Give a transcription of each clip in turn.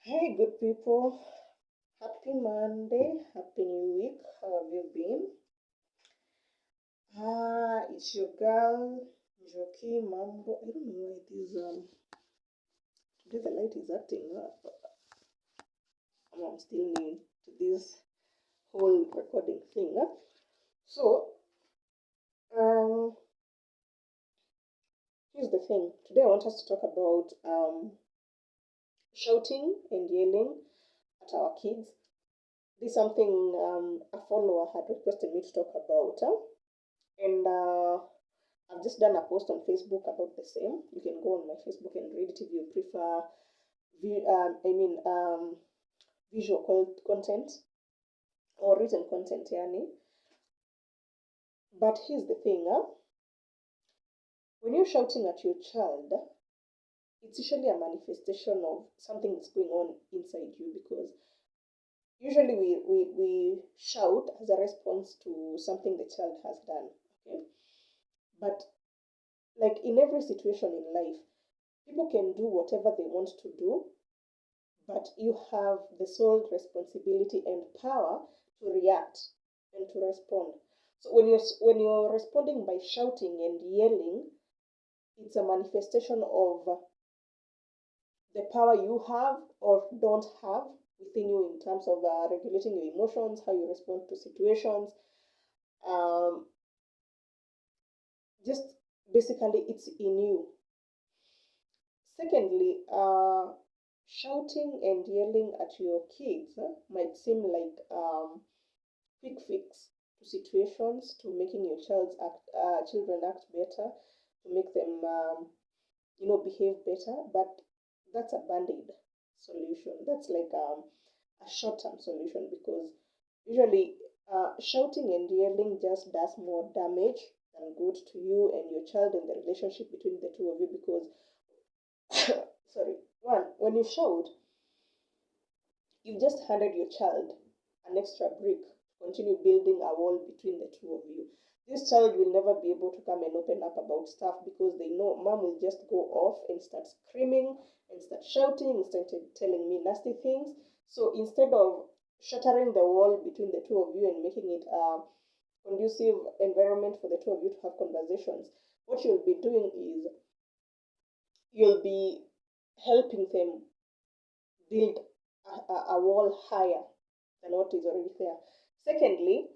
Hey, good people. Happy Monday. Happy New Week. How have you been? It's your girl, Joki Mambo. I don't know why today the light is acting up. I'm still new to this whole recording thing. So, um, here's the thing. Today I want us to talk about shouting and yelling at our kids. This is something a follower had requested me to talk about. And I've just done a post on Facebook about the same. You can go on my Facebook and read it if you prefer. Visual content or written content, yani. But here's the thing, when you're shouting at your child, it's usually a manifestation of something that's going on inside you because usually we shout as a response to something the child has done. Okay, but like in every situation in life, people can do whatever they want to do, but you have the sole responsibility and power to react and to respond. So when you're responding by shouting and yelling, it's a manifestation of the power you have or don't have within you in terms of regulating your emotions, how you respond to situations. Um, just basically, it's in you. Secondly, shouting and yelling at your kids might seem like quick fix to situations, to making your children act better, to make them behave better. But that's a band-aid solution. That's like a short-term solution because usually shouting and yelling just does more damage than good to you and your child and the relationship between the two of you because sorry, one, when you shout, you've just handed your child an extra brick to continue building a wall between the two of you. This child will never be able to come and open up about stuff because they know mom will just go off and start screaming and start shouting and start telling me nasty things. So instead of shattering the wall between the two of you and making it a conducive environment for the two of you to have conversations, what you'll be doing is you'll be helping them build a wall higher than what is already there. Secondly,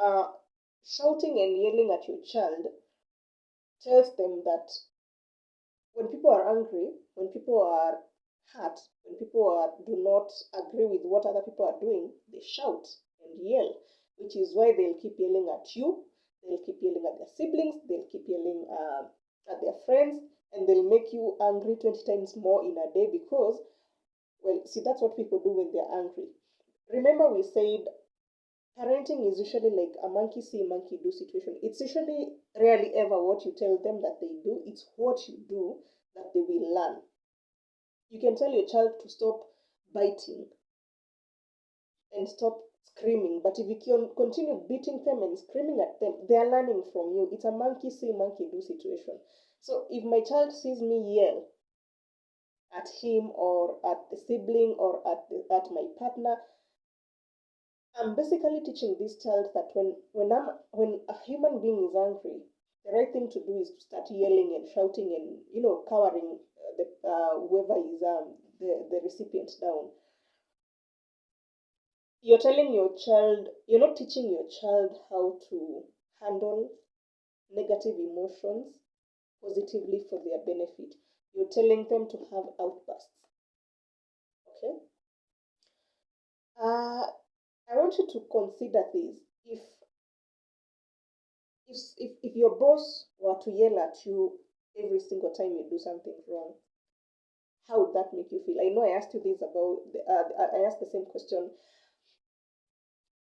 uh, shouting and yelling at your child tells them that when people are angry, when people are hurt, when people do not agree with what other people are doing, they shout and yell, which is why they'll keep yelling at you, they'll keep yelling at their siblings, they'll keep yelling at their friends, and they'll make you angry 20 times more in a day because, well, see, that's what people do when they're angry. Remember, we said parenting is usually like a monkey see, monkey do situation. It's usually rarely ever what you tell them that they do, it's what you do that they will learn. You can tell your child to stop biting and stop screaming, but if you can continue beating them and screaming at them, they are learning from you. It's a monkey see, monkey do situation. So if my child sees me yell at him or at the sibling or at my partner, I'm basically teaching this child that when a human being is angry, the right thing to do is to start yelling and shouting and cowering whoever is the recipient down. You're not teaching your child how to handle negative emotions positively for their benefit. You're telling them to have outbursts. Okay. I want you to consider this. If your boss were to yell at you every single time you do something wrong, how would that make you feel? I know I asked you this about I asked the same question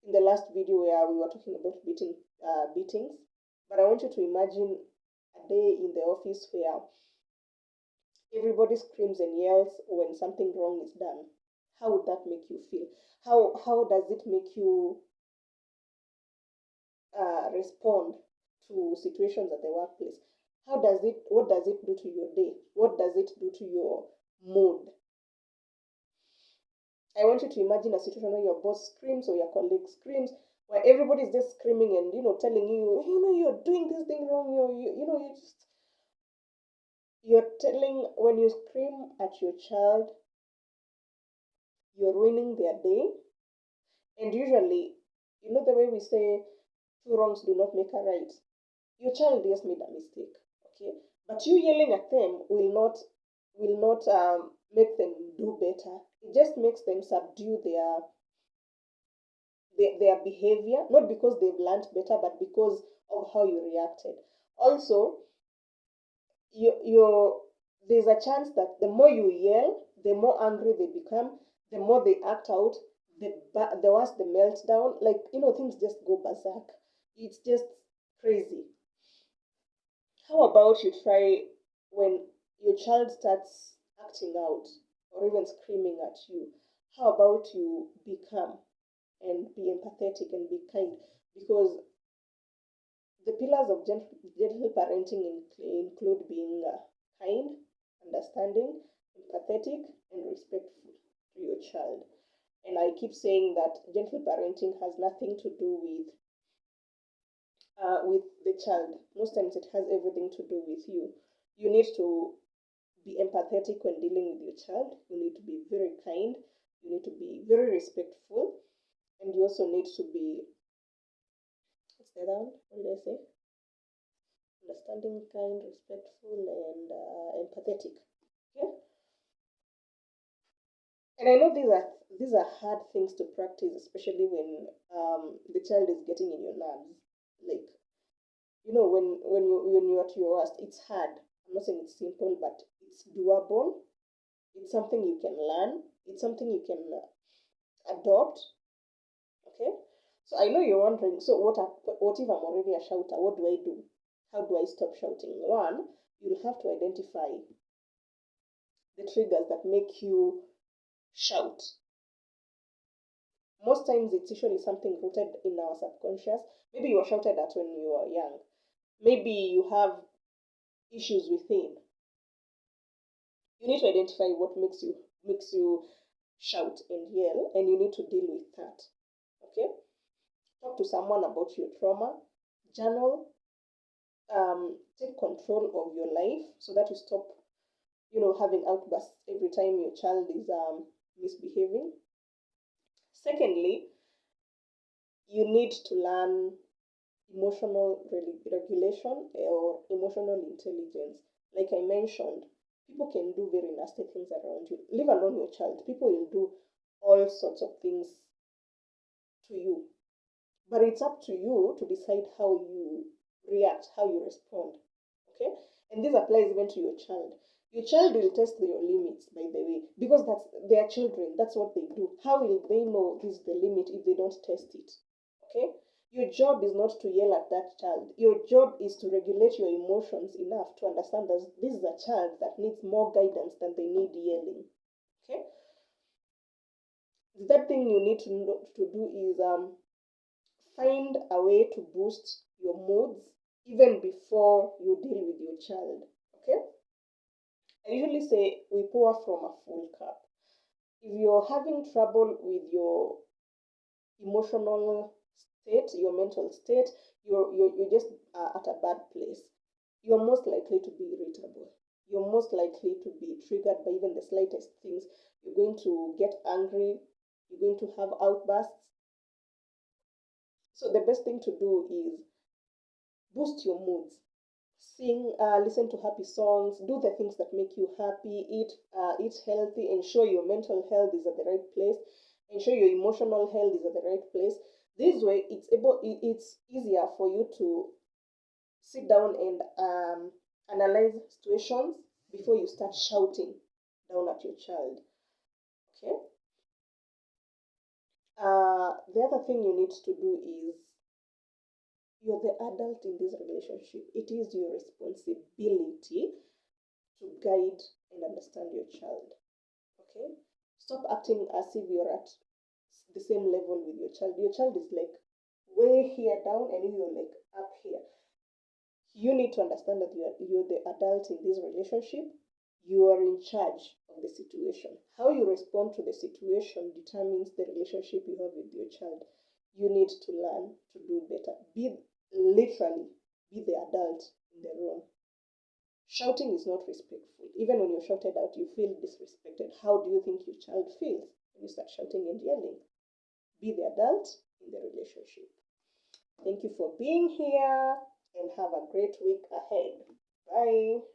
in the last video where we were talking about beatings, but I want you to imagine a day in the office where everybody screams and yells when something wrong is done. How would that make you feel? How does it make you respond to situations at the workplace? What does it do to your day? What does it do to your mood? I want you to imagine a situation where your boss screams or your colleague screams, where everybody's just screaming and telling you, you're doing this thing wrong. You're telling when you scream at your child, you're ruining their day. And usually, the way we say two wrongs do not make a right. Your child just made a mistake, okay? But you yelling at them will not make them do better. It just makes them subdue their behavior, not because they've learned better, but because of how you reacted. Also, you there's a chance that the more you yell, the more angry they become, the more they act out, the worse the meltdown. Like, things just go berserk. It's just crazy. How about you try when your child starts acting out or even screaming at you? How about you be calm and be empathetic and be kind? Because the pillars of gentle parenting include being kind, understanding, empathetic, and respectful to your child. And I keep saying that gentle parenting has nothing to do with the child. Most times it has everything to do with you. You need to be empathetic when dealing with your child. You need to be very kind. You need to be very respectful. And you also need to be, what's the other one? What did I say? Understanding, kind, respectful, and empathetic. Okay? And I know these are hard things to practice, especially when the child is getting in your nerves. Like, when you're at your worst, it's hard. I'm not saying it's simple, but it's doable. It's something you can learn. It's something you can adopt. Okay. So I know you're wondering. So what if I'm already a shouter? What do I do? How do I stop shouting? One, you'll have to identify the triggers that make you shout. Most times it's usually something rooted in our subconscious. Maybe you were shouted at when you were young. Maybe you have issues within. You need to identify what makes you shout and yell, and you need to deal with that. Okay? Talk to someone about your trauma. Journal. Take control of your life so that you stop, having outbursts every time your child is misbehaving. Secondly, you need to learn emotional regulation or emotional intelligence. Like I mentioned, people can do very nasty things around you, leave alone your child. People will do all sorts of things to you, but it's up to you to decide how you react, how you respond. Okay? And this applies even to your child. Your child will test your limits, by the way, because they are children. That's what they do. How will they know this is the limit if they don't test it? Okay? Your job is not to yell at that child. Your job is to regulate your emotions enough to understand that this is a child that needs more guidance than they need yelling. Okay? The third thing you need to do is find a way to boost your moods even before you deal with your child. Okay? I usually say we pour from a full cup. If you're having trouble with your emotional state, your mental state, you're just at a bad place, you're most likely to be irritable. You're most likely to be triggered by even the slightest things. You're going to get angry. You're going to have outbursts. So the best thing to do is boost your moods. Sing, listen to happy songs, do the things that make you happy, eat healthy, ensure your mental health is at the right place, ensure your emotional health is at the right place. This way, it's easier for you to sit down and analyze situations before you start shouting down at your child. Okay. The other thing you need to do is you're the adult in this relationship. It is your responsibility to guide and understand your child. Okay? Stop acting as if you're at the same level with your child. Your child is like way here down and you're like up here. You need to understand that you're the adult in this relationship. You are in charge of the situation. How you respond to the situation determines the relationship you have with your child. You need to learn to do better. Literally, be the adult in the room. Shouting is not respectful. Even when you're shouted out, you feel disrespected. How do you think your child feels when you start shouting and yelling? Be the adult in the relationship. Thank you for being here and have a great week ahead. Bye.